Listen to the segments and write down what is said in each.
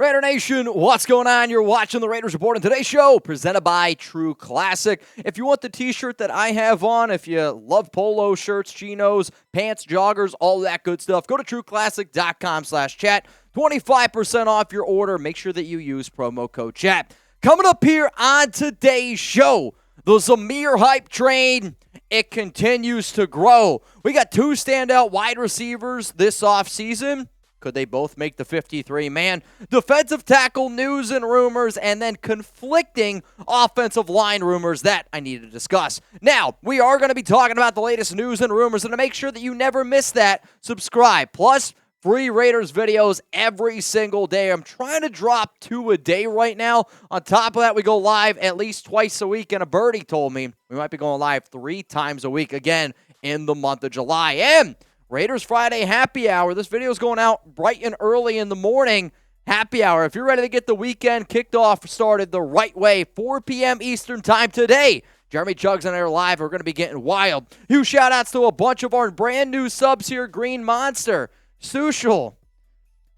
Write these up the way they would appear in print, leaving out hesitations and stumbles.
Raider Nation, what's going on? You're watching the Raiders Report, and today's show presented by True Classic. If you want the t-shirt that I have on, if you love polo shirts, chinos, pants, joggers, all that good stuff, go to trueclassic.com/chat. 25% off your order. Make sure that you use promo code chat. Coming up here on today's show, the Zamir hype train, it continues to grow. We got two standout wide receivers this offseason. Could they both make the 53-man? Defensive tackle news and rumors, and then conflicting offensive line rumors that I need to discuss. Now, we are going to be talking about the latest news and rumors, and to make sure that you never miss that, subscribe. Plus, free Raiders videos every single day. I'm trying to drop 2 a day right now. On top of that, we go live at least twice a week, and a birdie told me we might be going live 3 times a week again in the month of July. And Raiders Friday happy hour. This video is going out bright and early in the morning. Happy hour. If you're ready to get the weekend kicked off, started the right way, 4 p.m. Eastern time today. Jeremy Jugs and I are live. We're going to be getting wild. Huge shout-outs to a bunch of our brand new subs here. Green Monster, Sushal,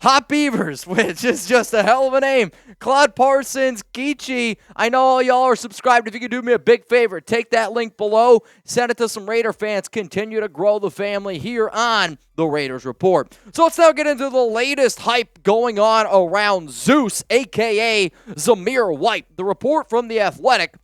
Hot Beavers, which is just a hell of a name. Claude Parsons, Geechee. I know all y'all are subscribed. If you could do me a big favor, take that link below, send it to some Raider fans. Continue to grow the family here on the Raiders Report. So let's now get into the latest hype going on around Zeus, a.k.a. Zamir White. The report from The Athletic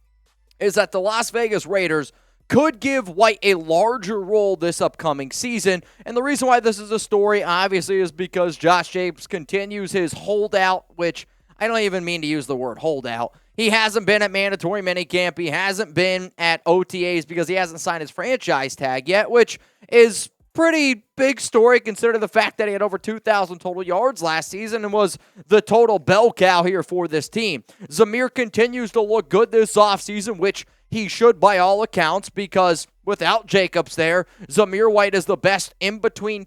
is that the Las Vegas Raiders could give White a larger role this upcoming season. And the reason why this is a story, obviously, is because Josh Jacobs continues his holdout, which I don't even mean to use the word holdout. He hasn't been at mandatory minicamp. He hasn't been at OTAs because he hasn't signed his franchise tag yet, which is pretty big story considering the fact that he had over 2,000 total yards last season and was the total bell cow here for this team. Zamir continues to look good this offseason, which he should by all accounts, because without Jacobs there, Zamir White is the best in-between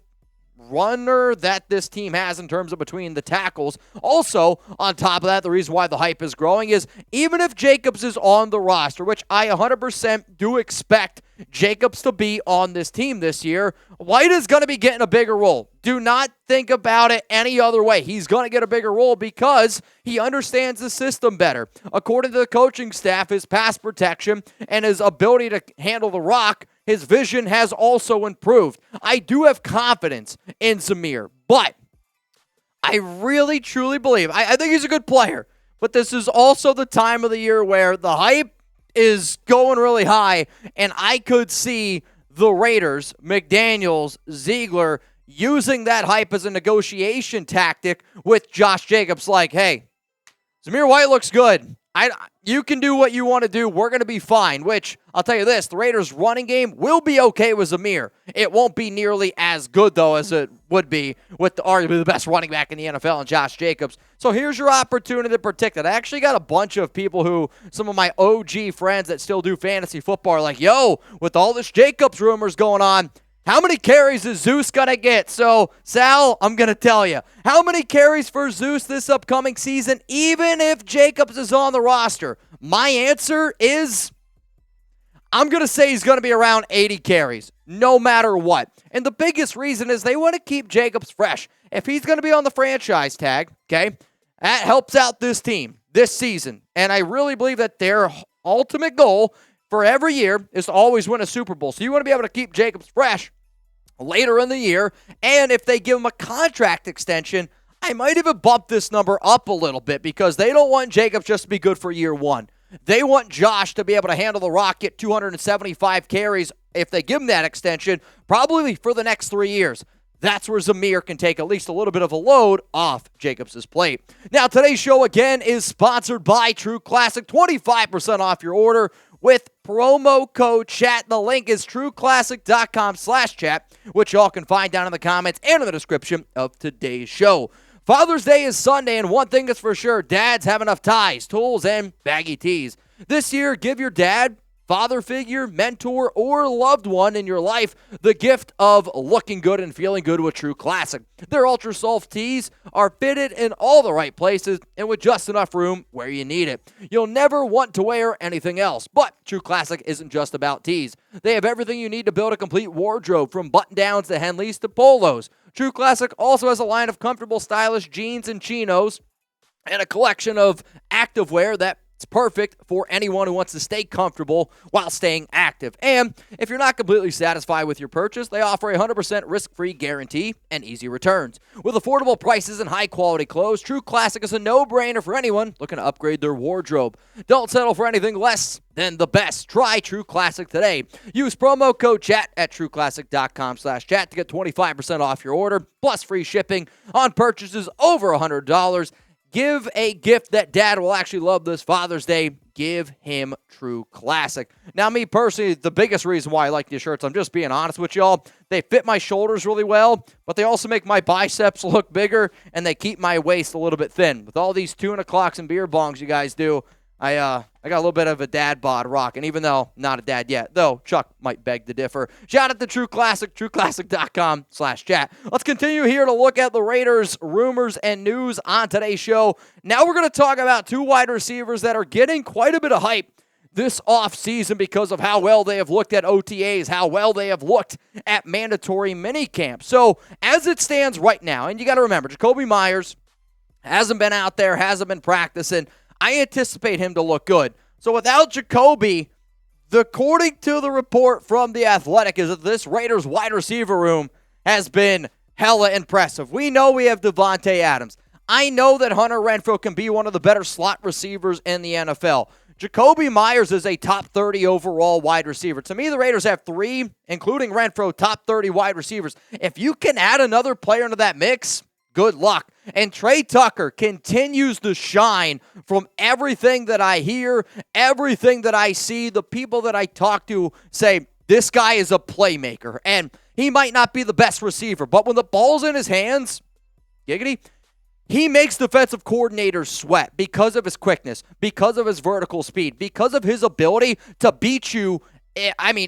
runner that this team has in terms of between the tackles. Also, on top of that, the reason why the hype is growing is even if Jacobs is on the roster, which I 100% do expect Jacobs to be on this team this year, White is going to be getting a bigger role. Do not think about it any other way. He's going to get a bigger role because he understands the system better. According to the coaching staff, his pass protection and his ability to handle the rock, his vision has also improved. I do have confidence in Zamir, but I really, truly believe, I think he's a good player, but this is also the time of the year where the hype is going really high, and I could see the Raiders, McDaniels, Ziegler, using that hype as a negotiation tactic with Josh Jacobs. Like, hey, Zamir White looks good. You can do what you want to do. We're going to be fine, which I'll tell you this, the Raiders' running game will be okay with Zamir. It won't be nearly as good, though, as it would be with arguably the best running back in the NFL and Josh Jacobs. So here's your opportunity to protect it. I actually got a bunch of people who, some of my OG friends that still do fantasy football are like, yo, with all this Jacobs rumors going on, how many carries is Zeus going to get? So, Sal, I'm going to tell you. How many carries for Zeus this upcoming season, even if Jacobs is on the roster? My answer is, I'm going to say he's going to be around 80 carries, no matter what. And the biggest reason is they want to keep Jacobs fresh. If he's going to be on the franchise tag, okay, that helps out this team this season. And I really believe that their ultimate goal for every year is to always win a Super Bowl. So you want to be able to keep Jacobs fresh later in the year, and if they give him a contract extension, I might even bump this number up a little bit because they don't want Jacobs just to be good for year one. They want Josh to be able to handle the rock, get 275 carries if they give him that extension, probably for the next 3 years. That's where Zamir can take at least a little bit of a load off Jacobs' plate. Now, today's show, again, is sponsored by True Classic. 25% off your order with promo code chat. The link is trueclassic.com/chat, which y'all can find down in the comments and in the description of today's show. Father's Day is Sunday, and one thing is for sure, dads have enough ties, tools, and baggy tees. This year, give your dad, father figure, mentor, or loved one in your life the gift of looking good and feeling good with True Classic. Their Ultra Soft tees are fitted in all the right places and with just enough room where you need it. You'll never want to wear anything else, but True Classic isn't just about tees. They have everything you need to build a complete wardrobe, from button-downs to Henleys to polos. True Classic also has a line of comfortable, stylish jeans and chinos, and a collection of activewear that's perfect for anyone who wants to stay comfortable while staying active. And if you're not completely satisfied with your purchase, they offer a 100% risk-free guarantee and easy returns. With affordable prices and high-quality clothes, True Classic is a no-brainer for anyone looking to upgrade their wardrobe. Don't settle for anything less than the best. Try True Classic today. Use promo code CHAT at trueclassic.com/chat to get 25% off your order, plus free shipping on purchases over $100. Give a gift that dad will actually love this Father's Day. Give him True Classic. Now, me personally, the biggest reason why I like these shirts, I'm just being honest with y'all, they fit my shoulders really well, but they also make my biceps look bigger, and they keep my waist a little bit thin. With all these tuna clocks and beer bongs you guys do, I got a little bit of a dad bod rocking, even though not a dad yet, though Chuck might beg to differ. Shout out to True Classic, trueclassic.com/chat. Let's continue here to look at the Raiders' rumors and news on today's show. Now we're going to talk about two wide receivers that are getting quite a bit of hype this offseason because of how well they have looked at OTAs, how well they have looked at mandatory minicamp. So as it stands right now, and you got to remember, Jakobi Meyers hasn't been out there, hasn't been practicing. I anticipate him to look good. So without Jakobi, according to the report from The Athletic, is that this Raiders wide receiver room has been hella impressive. We know we have Devontae Adams. I know that Hunter Renfrow can be one of the better slot receivers in the NFL. Jakobi Meyers is a top 30 overall wide receiver. To me, the Raiders have three, including Renfrow, top 30 wide receivers. If you can add another player into that mix, good luck. And Tre Tucker continues to shine from everything that I hear, everything that I see. The people that I talk to say, this guy is a playmaker. And he might not be the best receiver, but when the ball's in his hands, giggity, he makes defensive coordinators sweat because of his quickness, because of his vertical speed, because of his ability to beat you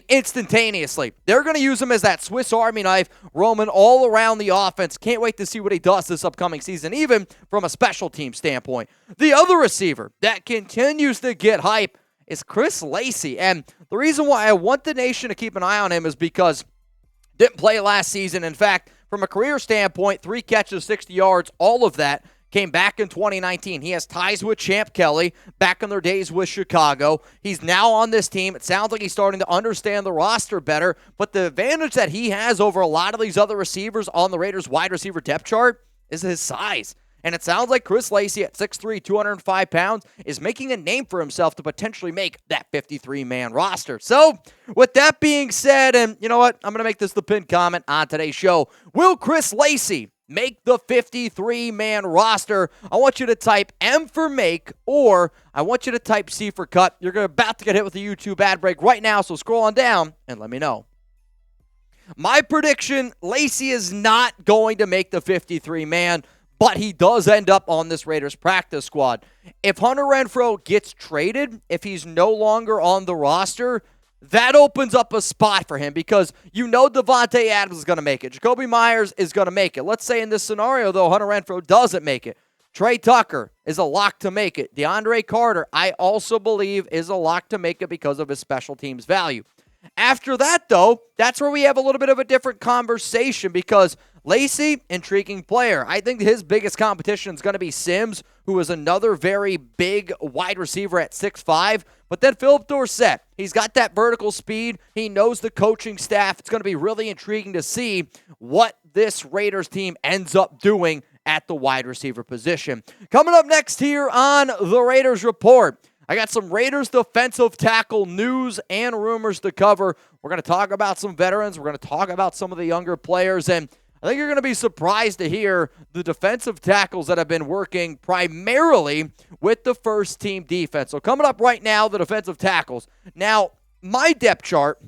instantaneously. They're going to use him as that Swiss Army knife roaming all around the offense. Can't wait to see what he does this upcoming season, even from a special team standpoint. The other receiver that continues to get hype is Chris Lacy. And the reason why I want the nation to keep an eye on him is because didn't play last season. In fact, from a career standpoint, 3 catches, 60 yards, all of that came back in 2019. He has ties with Champ Kelly back in their days with Chicago. He's now on this team. It sounds like he's starting to understand the roster better, but the advantage that he has over a lot of these other receivers on the Raiders wide receiver depth chart is his size. And it sounds like Chris Lacy at 6'3", 205 pounds is making a name for himself to potentially make that 53-man roster. So, with that being said, and you know what? I'm going to make this the pinned comment on today's show. Will Chris Lacy make the 53-man roster? I want you to type M for make, or I want you to type C for cut. You're about to get hit with a YouTube ad break right now, so scroll on down and let me know. My prediction, Lacy is not going to make the 53-man, but he does end up on this Raiders practice squad. If Hunter Renfrow gets traded, if he's no longer on the roster, that opens up a spot for him because you know Devontae Adams is going to make it. Jakobi Meyers is going to make it. Let's say in this scenario, though, Hunter Renfrow doesn't make it. Tre Tucker is a lock to make it. DeAndre Carter, I also believe, is a lock to make it because of his special teams value. After that, though, that's where we have a little bit of a different conversation because Lacy, intriguing player. I think his biggest competition is going to be Sims, who is another very big wide receiver at 6'5". But then Philip Dorsett, he's got that vertical speed. He knows the coaching staff. It's going to be really intriguing to see what this Raiders team ends up doing at the wide receiver position. Coming up next here on the Raiders Report, I got some Raiders defensive tackle news and rumors to cover. We're going to talk about some veterans. We're going to talk about some of the younger players. And I think you're going to be surprised to hear the defensive tackles that have been working primarily with the first team defense. So coming up right now, the defensive tackles. Now, my depth chart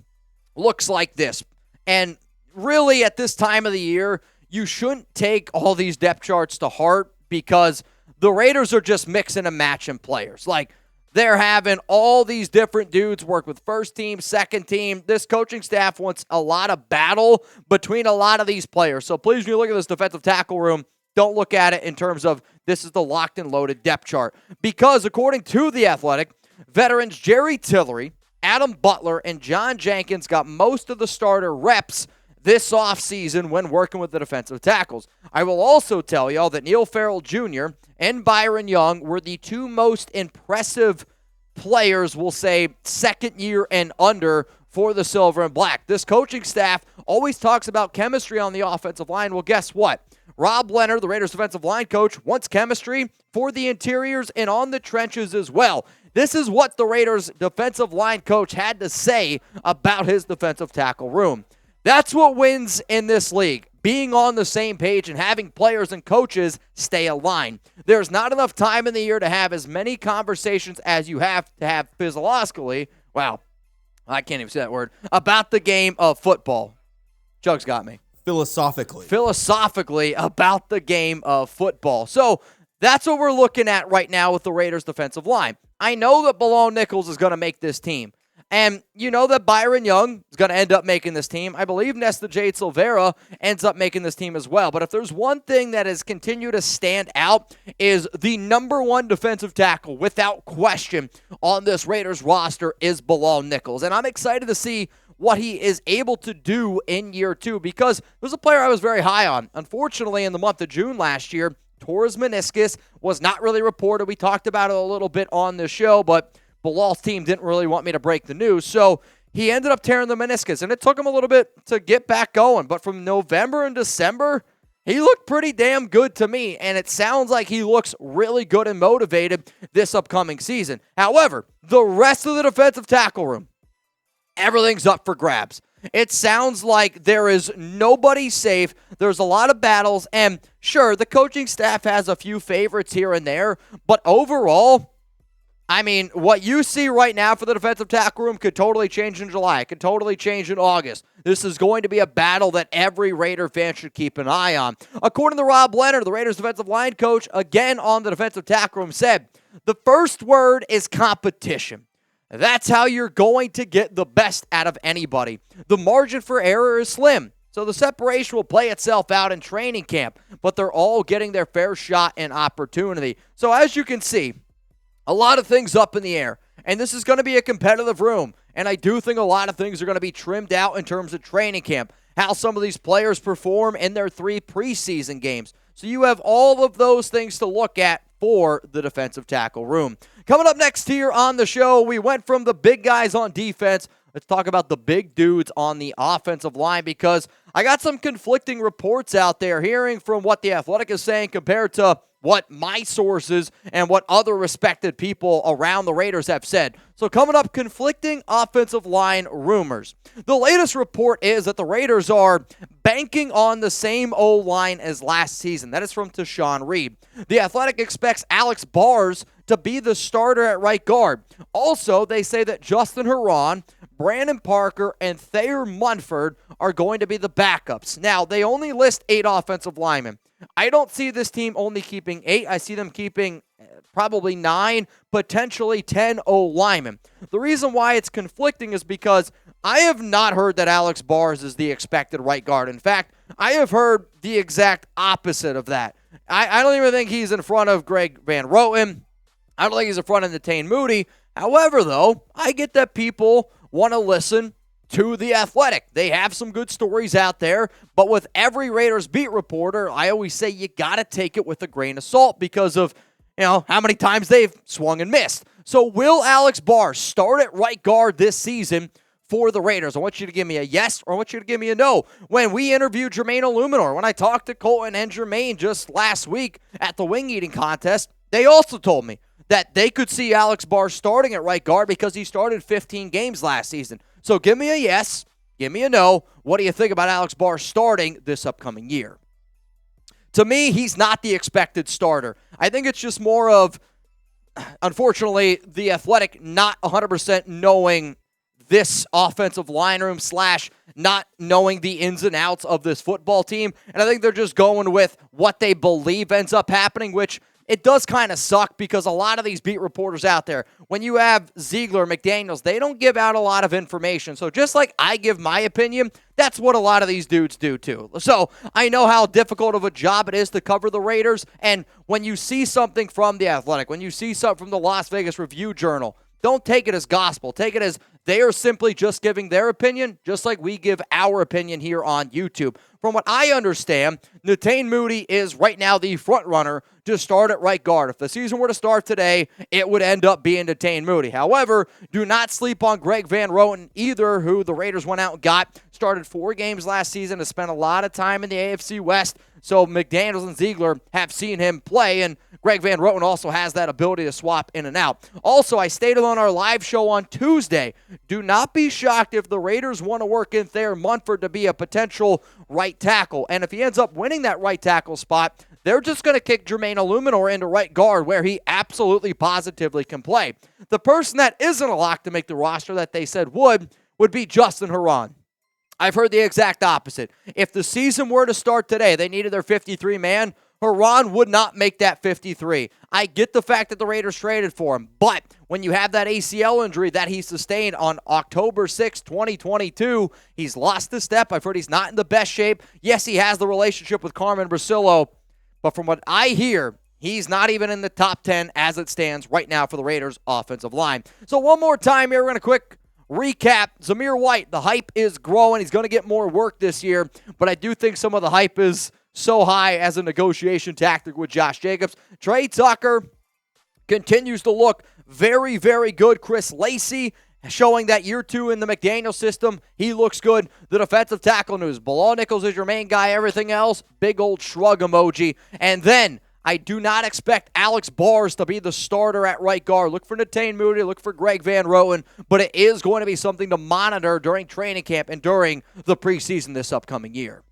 looks like this. And really at this time of the year, you shouldn't take all these depth charts to heart because the Raiders are just mixing and matching players. Like, they're having all these different dudes work with first team, second team. This coaching staff wants a lot of battle between a lot of these players. So please, when you look at this defensive tackle room, don't look at it in terms of this is the locked and loaded depth chart. Because according to The Athletic, veterans Jerry Tillery, Adam Butler, and John Jenkins got most of the starter reps this offseason when working with the defensive tackles. I will also tell y'all that Neil Farrell Jr. and Byron Young were the two most impressive players, we'll say, second year and under for the Silver and Black. This coaching staff always talks about chemistry on the offensive line. Well, guess what? Rob Leonard, the Raiders defensive line coach, wants chemistry for the interiors and on the trenches as well. This is what the Raiders defensive line coach had to say about his defensive tackle room. That's what wins in this league, being on the same page and having players and coaches stay aligned. There's not enough time in the year to have as many conversations as you have to have physiologically. Wow, I can't even say that word. About the game of football. Chuck's got me. Philosophically about the game of football. So that's what we're looking at right now with the Raiders defensive line. I know that Bilal Nichols is going to make this team. And you know that Byron Young is going to end up making this team. I believe Nesta Jade Silvera ends up making this team as well. But if there's one thing that has continued to stand out is the number one defensive tackle, without question, on this Raiders roster is Bilal Nichols. And I'm excited to see what he is able to do in year two, because there's a player I was very high on. Unfortunately, in the month of June last year, tore his meniscus, was not really reported. We talked about it a little bit on the show, but Bilal's team didn't really want me to break the news. So he ended up tearing the meniscus, and it took him a little bit to get back going. But from November and December, he looked pretty damn good to me, and it sounds like he looks really good and motivated this upcoming season. However, the rest of the defensive tackle room, everything's up for grabs. It sounds like there is nobody safe. There's a lot of battles, and sure, the coaching staff has a few favorites here and there, but overall, I mean, what you see right now for the defensive tackle room could totally change in July. It could totally change in August. This is going to be a battle that every Raider fan should keep an eye on. According to Rob Leonard, the Raiders defensive line coach, again on the defensive tackle room, said, the first word is competition. That's how you're going to get the best out of anybody. The margin for error is slim, so the separation will play itself out in training camp, but they're all getting their fair shot and opportunity. So as you can see, a lot of things up in the air, and this is going to be a competitive room, and I do think a lot of things are going to be trimmed out in terms of training camp, how some of these players perform in their 3 preseason games. So you have all of those things to look at for the defensive tackle room. Coming up next here on the show, we went from the big guys on defense. Let's talk about the big dudes on the offensive line, because I got some conflicting reports out there, hearing from what The Athletic is saying compared to what my sources and what other respected people around the Raiders have said. So coming up, conflicting offensive line rumors. The latest report is that the Raiders are banking on the same O-line as last season. That is from Tashawn Reed. The Athletic expects Alex Bars to be the starter at right guard. Also, they say that Justin Herron, Brandon Parker, and Thayer Munford are going to be the backups. Now, they only list 8 offensive linemen. I don't see this team only keeping 8. I see them keeping probably 9, potentially 10 O-linemen. The reason why it's conflicting is because I have not heard that Alex Bars is the expected right guard. In fact, I have heard the exact opposite of that. I don't even think he's in front of Greg Van Roten. I don't think he's in front of Natane Moody. However, though, I get that people want to listen to The Athletic. They have some good stories out there, but with every Raiders beat reporter, I always say you got to take it with a grain of salt because of, how many times they've swung and missed. So will Alex Barr start at right guard this season for the Raiders? I want you to give me a yes, or I want you to give me a no. When we interviewed Jermaine Illuminor, when I talked to Colton and Jermaine just last week at the wing eating contest, they also told me that they could see Alex Barr starting at right guard because he started 15 games last season. So give me a yes, give me a no. What do you think about Alex Barr starting this upcoming year? To me, he's not the expected starter. I think it's just more of, unfortunately, The Athletic not 100% knowing this offensive line room / not knowing the ins and outs of this football team. And I think they're just going with what they believe ends up happening, which it does kind of suck because a lot of these beat reporters out there, when you have Ziegler, McDaniels, they don't give out a lot of information. So just like I give my opinion, that's what a lot of these dudes do too. So I know how difficult of a job it is to cover the Raiders. And when you see something from The Athletic, when you see something from the Las Vegas Review Journal, don't take it as gospel. Take it as They are simply just giving their opinion, just like we give our opinion here on YouTube. From what I understand, Netane Moody is right now the front runner to start at right guard. If the season were to start today, it would end up being Netane Moody. However, do not sleep on Greg Van Roten either, who the Raiders went out and got. Started 4 games last season, has spent a lot of time in the AFC West. So McDaniels and Ziegler have seen him play, and Greg Van Roten also has that ability to swap in and out. Also, I stated on our live show on Tuesday, do not be shocked if the Raiders want to work in Thayer Munford to be a potential right tackle. And if he ends up winning that right tackle spot, they're just going to kick Jermaine Illuminor into right guard where he absolutely positively can play. The person that isn't a lock to make the roster that they said would be Justin Herron. I've heard the exact opposite. If the season were to start today, they needed their 53-man, Herron would not make that 53. I get the fact that the Raiders traded for him, but when you have that ACL injury that he sustained on October 6, 2022, he's lost a step. I've heard he's not in the best shape. Yes, he has the relationship with Carmen Brasillo, but from what I hear, he's not even in the top 10 as it stands right now for the Raiders' offensive line. So one more time here, we're going to quick recap. Zamir White, the hype is growing. He's going to get more work this year, but I do think some of the hype is so high as a negotiation tactic with Josh Jacobs. Tre Tucker continues to look very, very good. Chris Lacy showing that year 2 in the McDaniel system, he looks good. The defensive tackle news, Bilal Nichols is your main guy. Everything else, big old shrug emoji. And then I do not expect Alex Bars to be the starter at right guard. Look for Netane Moody, look for Greg Van Roten, but it is going to be something to monitor during training camp and during the preseason this upcoming year.